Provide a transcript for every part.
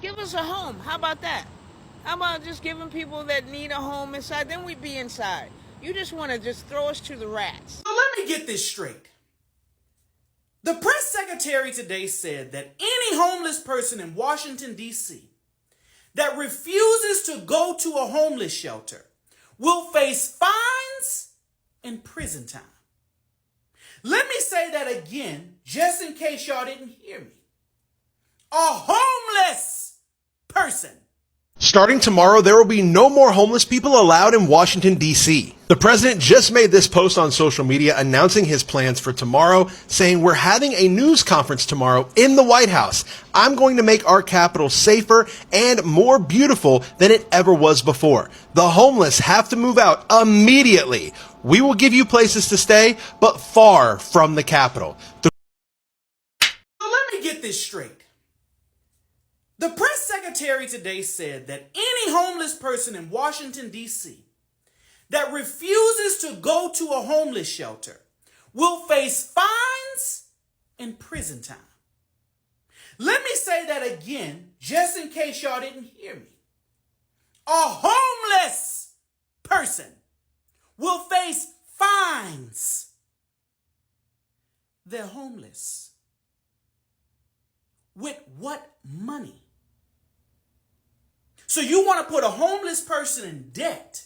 Give us a home. How about that? How about just giving people that need a home inside? Then we'd be inside. You just want to just throw us to the rats. So let me get this straight. The press secretary today said that any homeless person in Washington, D.C. that refuses to go to a homeless shelter will face fines and prison time. Let me say that again, just in case y'all didn't hear me. A homeless person. Starting tomorrow, there will be no more homeless people allowed in Washington, D.C. The president just made this post on social media announcing his plans for tomorrow, saying we're having a news conference tomorrow in the White House. I'm going to make our capital safer and more beautiful than it ever was before. The homeless have to move out immediately. We will give you places to stay, but far from the Capitol. So let me get this straight. The press secretary today said that any homeless person in Washington, D.C. that refuses to go to a homeless shelter will face fines and prison time. Let me say that again, just in case y'all didn't hear me. A homeless person will face fines. They're homeless. With what money? So you want to put a homeless person in debt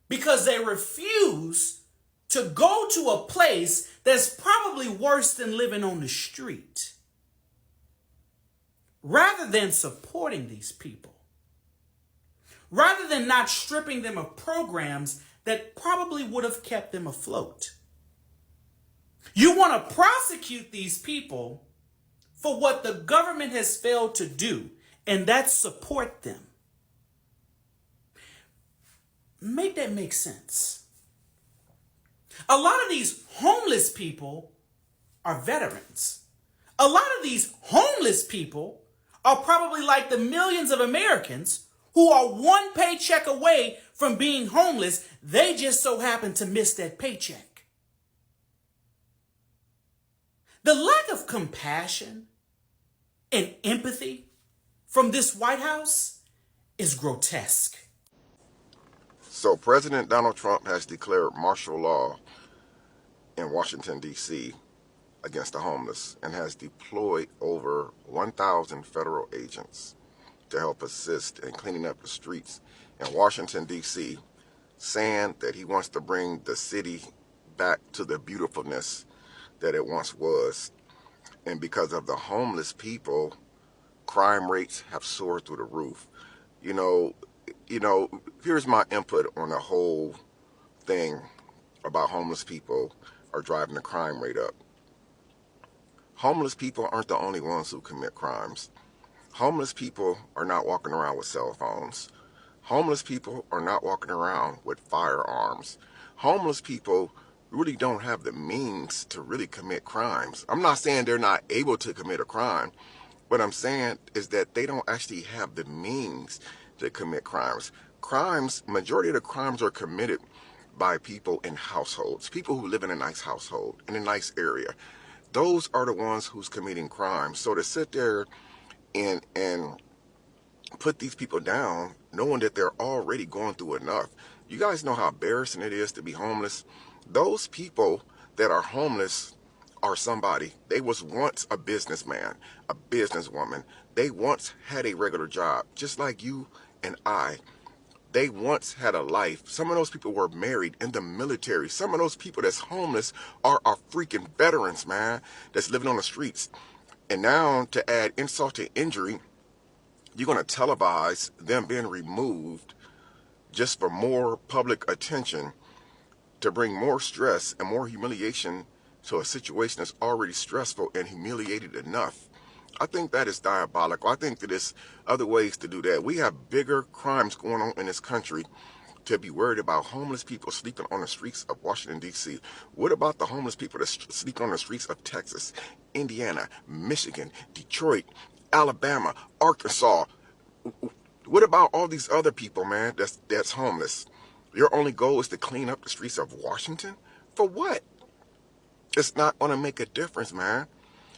because they refuse to go to a place that's probably worse than living on the street, rather than supporting these people, rather than not stripping them of programs that probably would have kept them afloat. You want to prosecute these people for what the government has failed to do, and that's support them. Make that make sense. A lot of these homeless people are veterans. A lot of these homeless people are probably like the millions of Americans who are one paycheck away from being homeless. They just so happen to miss that paycheck. The lack of compassion and empathy from this White House is grotesque. So President Donald Trump has declared martial law in Washington, D.C. against the homeless and has deployed over 1,000 federal agents to help assist in cleaning up the streets in Washington, D.C., saying that he wants to bring the city back to the beautifulness that it once was. And because of the homeless people, crime rates have soared through the roof. You know, here's my input on the whole thing about homeless people are driving the crime rate up. Homeless people aren't the only ones who commit crimes. Homeless people are not walking around with cell phones. Homeless people are not walking around with firearms. Homeless people really don't have the means to really commit crimes. I'm not saying they're not able to commit a crime. What I'm saying is that they don't actually have the means to commit crimes. Majority of the crimes are committed by people in households, people who live in a nice household, in a nice area. Those are the ones who's committing crimes. So to sit there and put these people down, knowing that they're already going through enough. You guys know how embarrassing it is to be homeless. Those people that are homeless are somebody. They was once a businessman, a businesswoman. They once had a regular job, just like you and I. They once had a life. Some of those people were married in the military. Some of those people that's homeless are freaking veterans, man, that's living on the streets. And now to add insult to injury, you're going to televise them being removed just for more public attention, to bring more stress and more humiliation to a situation that's already stressful and humiliated enough. I think that is diabolical. I think that there's other ways to do that. We have bigger crimes going on in this country to be worried about homeless people sleeping on the streets of Washington, D.C. What about the homeless people that sleep on the streets of Texas, Indiana, Michigan, Detroit, Alabama, Arkansas? What about all these other people, man, that's homeless? Your only goal is to clean up the streets of Washington? For what? It's not going to make a difference, man.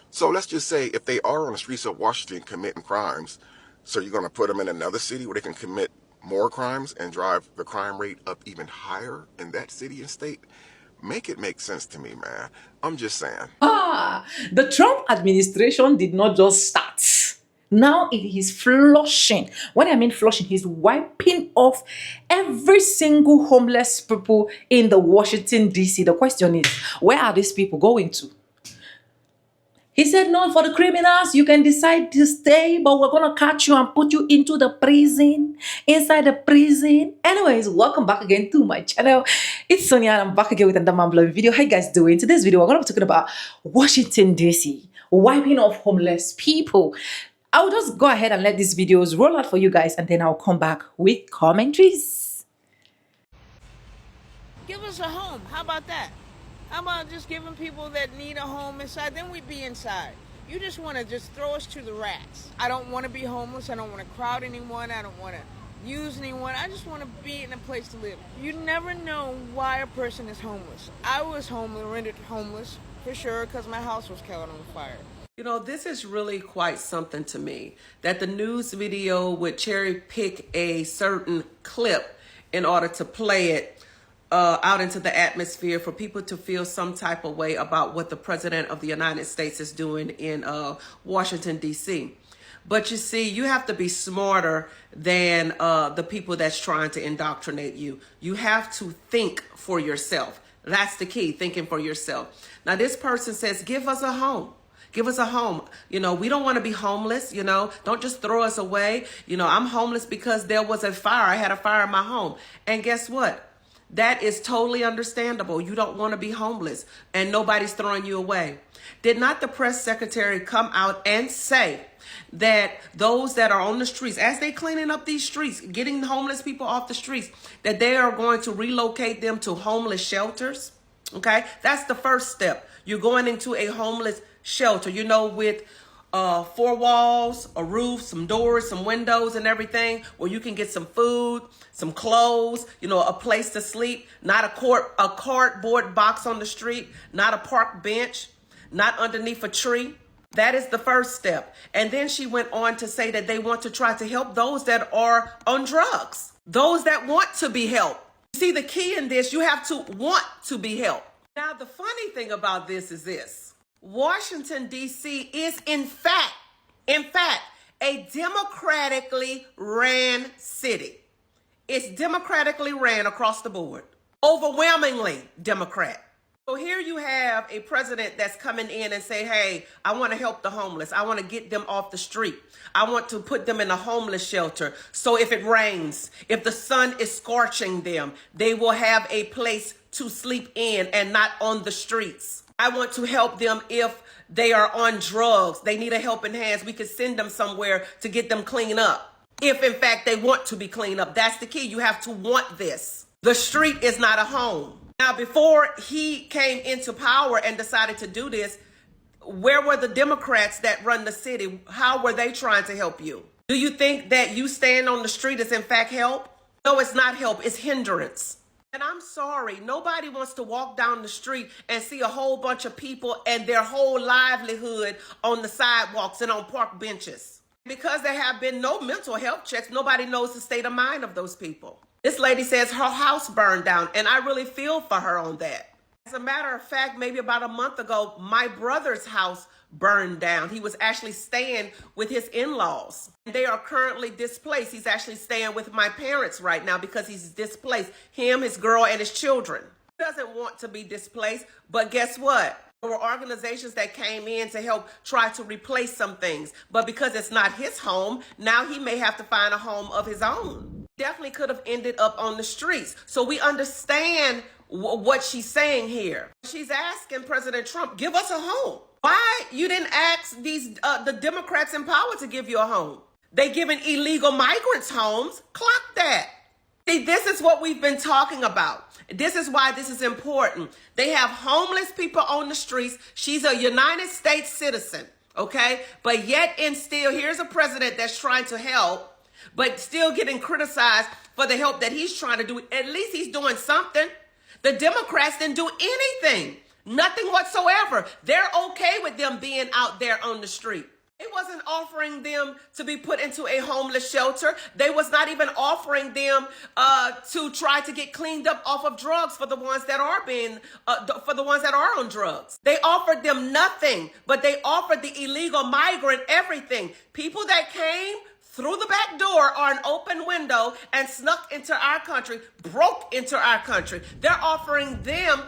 So let's just say if they are on the streets of Washington committing crimes, So you're going to put them in another city where they can commit more crimes and drive the crime rate up even higher in that city and state? Make it make sense to me, man. I'm just saying. The Trump administration did not just start. Now it is flushing. When I mean flushing, he's wiping off every single homeless people in the Washington, D.C. The question is, where are these people going to? He said, no, for the criminals, you can decide to stay, but we're going to catch you and put you into the prison, inside the prison. Anyways, welcome back again to my channel. It's Sonia and I'm back again with another mind-blowing video. How you guys doing? Today's video, we're going to be talking about Washington, D.C., wiping off homeless people. I'll just go ahead and let these videos roll out for you guys, and then I'll come back with commentaries. Give us a home. How about that? How about just giving people that need a home inside, then we'd be inside. You just want to just throw us to the rats. I don't want to be homeless. I don't want to crowd anyone. I don't want to use anyone. I just want to be in a place to live. You never know why a person is homeless. I was homeless, rendered homeless, for sure, because my house was caught on fire. You know, this is really quite something to me, that the news video would cherry pick a certain clip in order to play it out into the atmosphere for people to feel some type of way about what the president of the United States is doing in Washington, D.C. But you see, you have to be smarter than the people that's trying to indoctrinate you. You have to think for yourself. That's the key, thinking for yourself. Now, this person says, give us a home. Give us a home. You know, we don't want to be homeless. You know, don't just throw us away. You know, I'm homeless because there was a fire. I had a fire in my home. And guess what? That is totally understandable. You don't want to be homeless and nobody's throwing you away. Did not the press secretary come out and say that those that are on the streets, as they cleaning up these streets, getting the homeless people off the streets, that they are going to relocate them to homeless shelters? Okay, that's the first step. You're going into a homeless shelter, you know, with 4 walls, a roof, some doors, some windows and everything, where you can get some food, some clothes, you know, a place to sleep, not a cardboard box on the street, not a park bench, not underneath a tree. That is the first step. And then she went on to say that they want to try to help those that are on drugs, those that want to be helped. See, the key in this, you have to want to be helped. Now, the funny thing about this is this. Washington, D.C. is in fact, a democratically ran city. It's democratically ran across the board. Overwhelmingly Democrat. So here you have a president that's coming in and say, hey, I want to help the homeless. I want to get them off the street. I want to put them in a homeless shelter. So if it rains, if the sun is scorching them, they will have a place to sleep in and not on the streets. I want to help them if they are on drugs. They need a helping hand. We could send them somewhere to get them cleaned up. If in fact they want to be cleaned up, that's the key. You have to want this. The street is not a home. Now, before he came into power and decided to do this, where were the Democrats that run the city? How were they trying to help you? Do you think that you staying on the street is in fact help? No, it's not help. It's hindrance. And I'm sorry, nobody wants to walk down the street and see a whole bunch of people and their whole livelihood on the sidewalks and on park benches. Because there have been no mental health checks, nobody knows the state of mind of those people. This lady says her house burned down, and I really feel for her on that. As a matter of fact, maybe about a month ago, my brother's house burned down. He was actually staying with his in-laws. They are currently displaced. He's actually staying with my parents right now because he's displaced. Him, his girl, and his children. He doesn't want to be displaced, but guess what? There were organizations that came in to help try to replace some things. But because it's not his home, now he may have to find a home of his own. Definitely could have ended up on the streets. So we understand what she's saying here. She's asking President Trump, give us a home. Why you didn't ask the Democrats in power to give you a home? They giving illegal migrants homes. Clock that. See, this is what we've been talking about. This is why this is important. They have homeless people on the streets. She's a United States citizen, okay? But yet and still, here's a president that's trying to help, but still getting criticized for the help that he's trying to do. At least he's doing something. The Democrats didn't do anything. Nothing whatsoever. They're okay with them being out there on the street. They wasn't offering them to be put into a homeless shelter. They was not even offering them to try to get cleaned up off of drugs for the ones that are on drugs. They offered them nothing, but they offered the illegal migrant everything. People that came through the back door or an open window and snuck into our country, broke into our country. They're offering them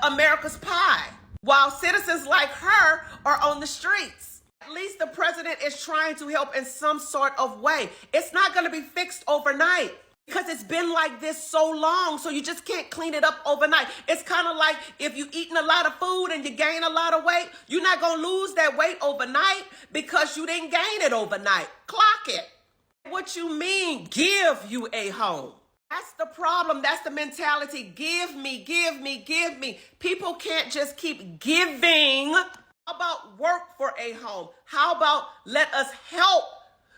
America's pie, while citizens like her are on the streets. At least the president is trying to help in some sort of way. It's not going to be fixed overnight because it's been like this so long, so you just can't clean it up overnight. It's kind of like if you're eating a lot of food and you gain a lot of weight, you're not going to lose that weight overnight because you didn't gain it overnight. Clock it. What you mean, give you a home? That's the problem. That's the mentality. Give me, give me, give me. People can't just keep giving. How about work for a home? How about let us help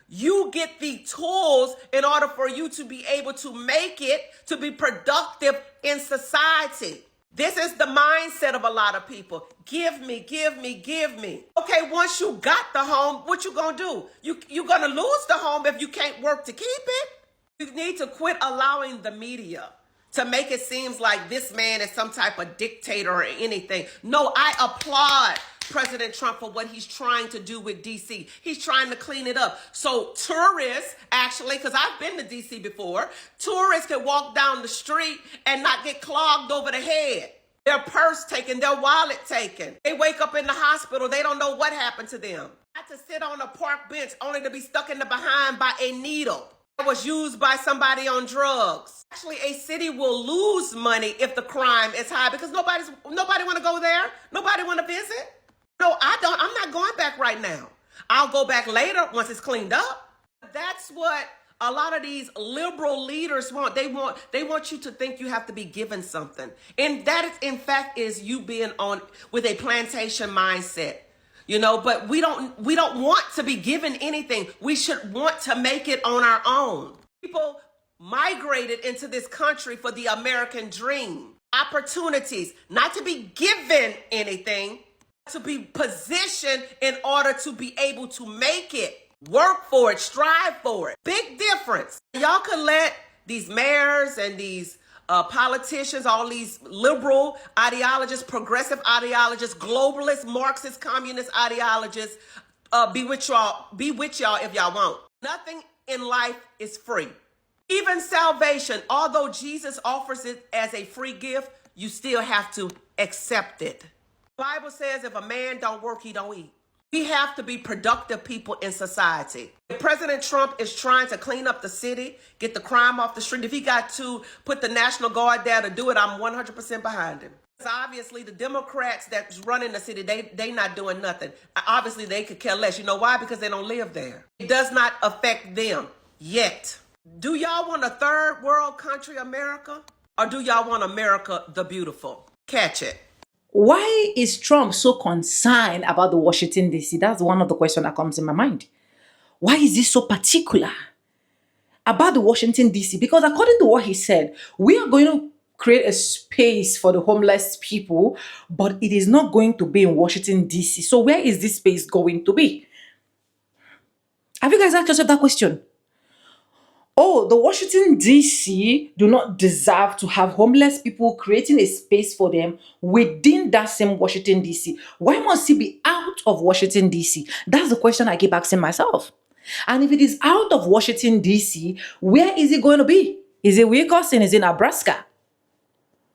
you get the tools in order for you to be able to make it, to be productive in society? This is the mindset of a lot of people. Give me, give me, give me. Okay, once you got the home, what you gonna do? You're gonna lose the home if you can't work to keep it. You need to quit allowing the media to make it seem like this man is some type of dictator or anything. No, I applaud President Trump for what he's trying to do with DC. He's trying to clean it up. So tourists, actually, because I've been to DC before, tourists can walk down the street and not get clogged over the head. Their purse taken, their wallet taken. They wake up in the hospital. They don't know what happened to them. Had to sit on a park bench only to be stuck in the behind by a needle that was used by somebody on drugs. Actually, a city will lose money if the crime is high because nobody want to go there. Nobody want to visit. No, I don't. I'm not going back right now. I'll go back later once it's cleaned up. That's what a lot of these liberal leaders want. They want you to think you have to be given something. And that is, in fact, is you being on with a plantation mindset. You know, but we don't want to be given anything. We should want to make it on our own. People migrated into this country for the American dream. Opportunities, not to be given anything, to be positioned in order to be able to make it. Work for it, strive for it. Big difference. Y'all could let these mayors and these politicians, all these liberal ideologists, progressive ideologists, globalist, Marxist, communist ideologists, be with y'all if y'all want. Nothing in life is free. Even salvation, although Jesus offers it as a free gift, you still have to accept it. The Bible says if a man don't work, he don't eat. We have to be productive people in society. If President Trump is trying to clean up the city, get the crime off the street, if he got to put the National Guard there to do it, I'm 100% behind him. Because obviously the Democrats that's running the city, they not doing nothing. Obviously they could care less. You know why? Because they don't live there. It does not affect them yet. Do y'all want a third world country, America? Or do y'all want America the beautiful? Catch it. Why is Trump so concerned about the Washington, D.C.? That's one of the questions that comes in my mind. Why is he so particular about the Washington, D.C.? Because according to what he said, we are going to create a space for the homeless people, but it is not going to be in Washington, D.C. So where is this space going to be? Have you guys asked yourself that question? Oh, the Washington, D.C. do not deserve to have homeless people creating a space for them within that same Washington, D.C. Why must he be out of Washington, D.C.? That's the question I keep asking myself. And if it is out of Washington, D.C., where is it going to be? Is it Wisconsin? Is it Nebraska?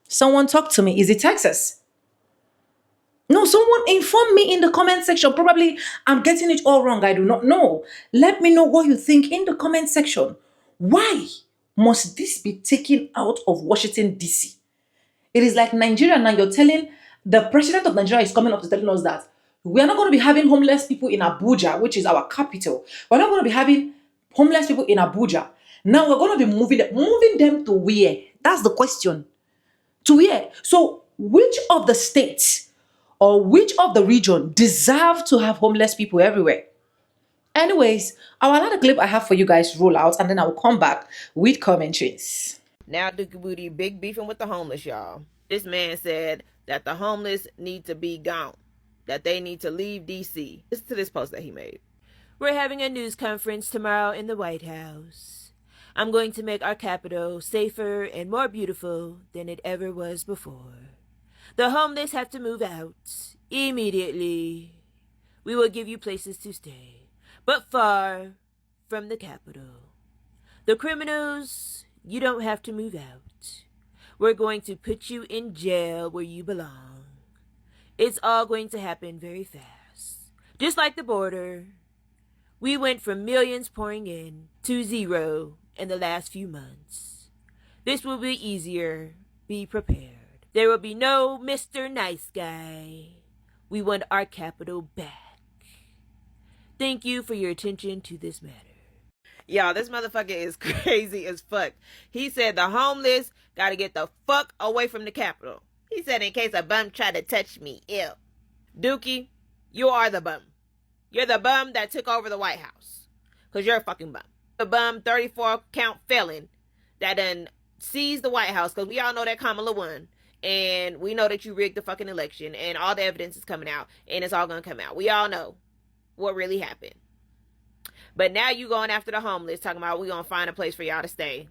Someone talk to me. Is it Texas? No, someone inform me in the comment section. Probably I'm getting it all wrong. I do not know. Let me know what you think in the comment section. Why must this be taken out of Washington, D.C.? It is like Nigeria now. You're telling the president of Nigeria is coming up to telling us that we are not going to be having homeless people in Abuja, which is our capital. We're not going to be having homeless people in Abuja. Now we're going to be moving them to where? That's the question. To where? So which of the states or which of the region deserve to have homeless people everywhere? Anyways, I'll allow the clip I have for you guys roll out and then I'll come back with commentaries. Now Dookie Booty big beefing with the homeless, y'all. This man said that the homeless need to be gone, that they need to leave DC. Listen to this post that he made. We're having a news conference tomorrow in the White House. I'm going to make our Capitol safer and more beautiful than it ever was before. The homeless have to move out immediately. We will give you places to stay, but far from the Capitol. The criminals, you don't have to move out. We're going to put you in jail where you belong. It's all going to happen very fast. Just like the border. We went from millions pouring in to zero in the last few months. This will be easier. Be prepared. There will be no Mr. Nice Guy. We want our capital back. Thank you for your attention to this matter. Y'all, this motherfucker is crazy as fuck. He said the homeless gotta get the fuck away from the Capitol. He said in case a bum tried to touch me, ew. Dookie, you are the bum. You're the bum that took over the White House. Because you're a fucking bum. The bum 34 count felon that done seized the White House. Because we all know that Kamala won. And we know that you rigged the fucking election. And all the evidence is coming out. And it's all going to come out. We all know what really happened. But now you going after the homeless. Talking about we going to find a place for y'all to stay.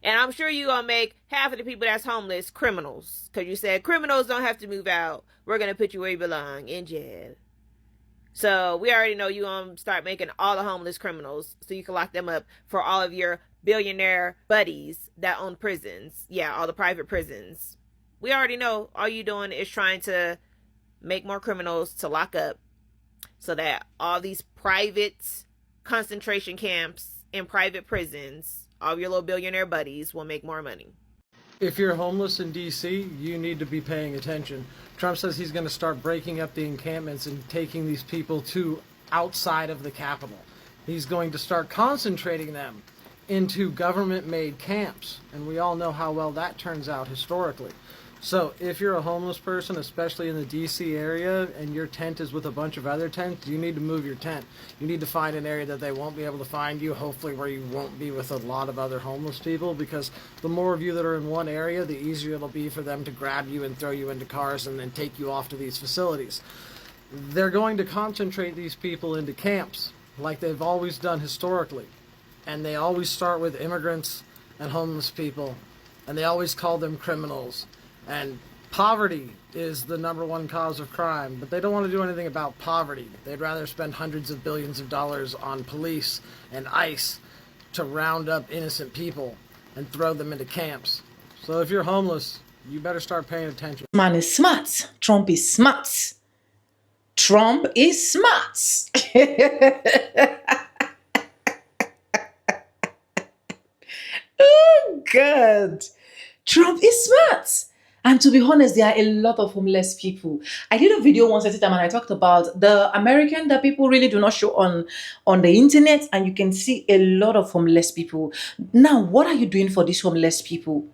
And I'm sure you going to make half of the people that's homeless criminals. Because you said criminals don't have to move out. We're going to put you where you belong. In jail. So we already know you're going to start making all the homeless criminals so you can lock them up for all of your billionaire buddies that own prisons. Yeah, all the private prisons. We already know all you doing is trying to make more criminals to lock up so that all these private concentration camps and private prisons, all your little billionaire buddies will make more money. If you're homeless in D.C., you need to be paying attention. Trump says he's going to start breaking up the encampments and taking these people to outside of the Capitol. He's going to start concentrating them into government-made camps, and we all know how well that turns out historically. So if you're a homeless person, especially in the D.C. area, and your tent is with a bunch of other tents, you need to move your tent. You need to find an area that they won't be able to find you, hopefully where you won't be with a lot of other homeless people, because the more of you that are in one area, the easier it'll be for them to grab you and throw you into cars and then take you off to these facilities. They're going to concentrate these people into camps, like they've always done historically. And they always start with immigrants and homeless people, and they always call them criminals. And poverty is the #1 cause of crime, but they don't want to do anything about poverty. They'd rather spend hundreds of billions of dollars on police and ICE to round up innocent people and throw them into camps. So if you're homeless, you better start paying attention. Man is smart. Trump is smart. Trump is smart. Oh, God. Trump is smart. And to be honest, there are a lot of homeless people. I did a video once at a time and I talked about the American that people really do not show on the internet, and you can see a lot of homeless people. Now, what are you doing for these homeless people?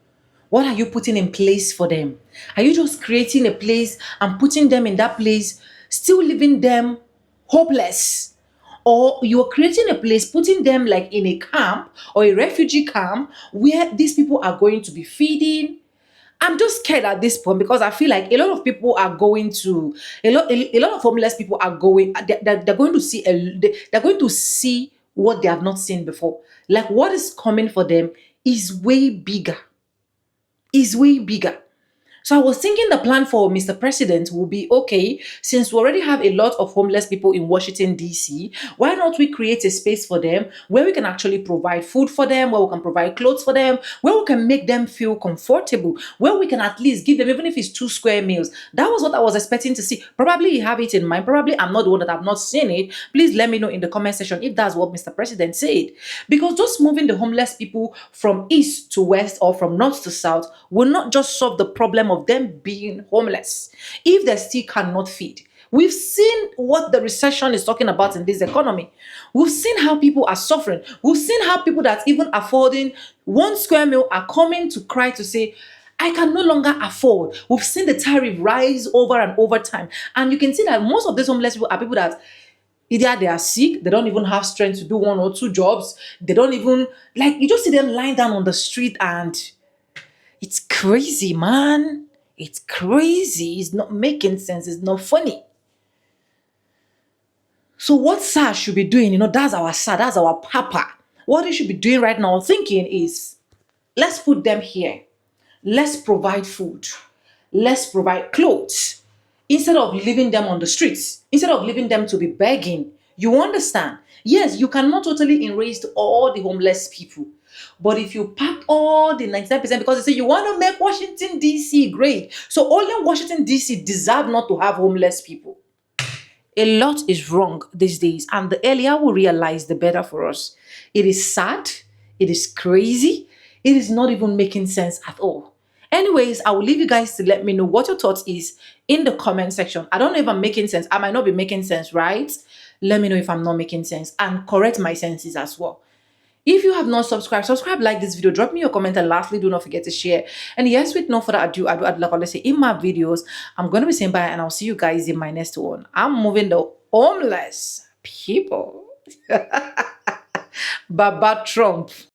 What are you putting in place for them? Are you just creating a place and putting them in that place, still leaving them hopeless? Or you are creating a place, putting them like in a camp or a refugee camp where these people are going to be feeding? I'm just scared at this point because I feel like a lot of people are going to a lot of homeless people are going. They're going to see they're going to see what they have not seen before. Like what is coming for them is way bigger. Is way bigger. So I was thinking the plan for Mr. President will be, okay, since we already have a lot of homeless people in Washington, D.C., why not we create a space for them where we can actually provide food for them, where we can provide clothes for them, where we can make them feel comfortable, where we can at least give them, even if it's 2 square meals. That was what I was expecting to see. Probably you have it in mind. Probably I'm not the one that have not seen it. Please let me know in the comment section if that's what Mr. President said. Because just moving the homeless people from east to west or from north to south will not just solve the problem of them being homeless if they still cannot feed. We've seen what the recession is talking about in this economy. We've seen how people are suffering. We've seen how people that even affording 1 square meal are coming to cry to say, I can no longer afford. We've seen the tariff rise over and over time. And you can see that most of these homeless people are people that either they are sick, they don't even have strength to do 1 or 2 jobs. They don't even, like, you just see them lying down on the street and it's crazy, man. It's crazy. It's not making sense. It's not funny. So what SAR should be doing, that's our SAR, that's our papa. What he should be doing right now, thinking is, let's put them here. Let's provide food. Let's provide clothes. Instead of leaving them on the streets, instead of leaving them to be begging. You understand? Yes, you cannot totally erase all the homeless people. But if you pack all the 99%, because they say you want to make Washington, D.C. great. So only Washington, D.C. deserve not to have homeless people. A lot is wrong these days, and the earlier we realize, the better for us. It is sad, it is crazy, it is not even making sense at all. Anyways, I will leave you guys to let me know what your thoughts is in the comment section. I don't know if I'm making sense. I might not be making sense, right? Let me know if I'm not making sense and correct my senses as well. If you have not subscribed, subscribe, like this video, drop me your comment, and lastly, do not forget to share. And yes, with no further ado, like I say in my videos, I'm going to be saying bye, and I'll see you guys in my next one. I'm moving the homeless people. Baba Trump.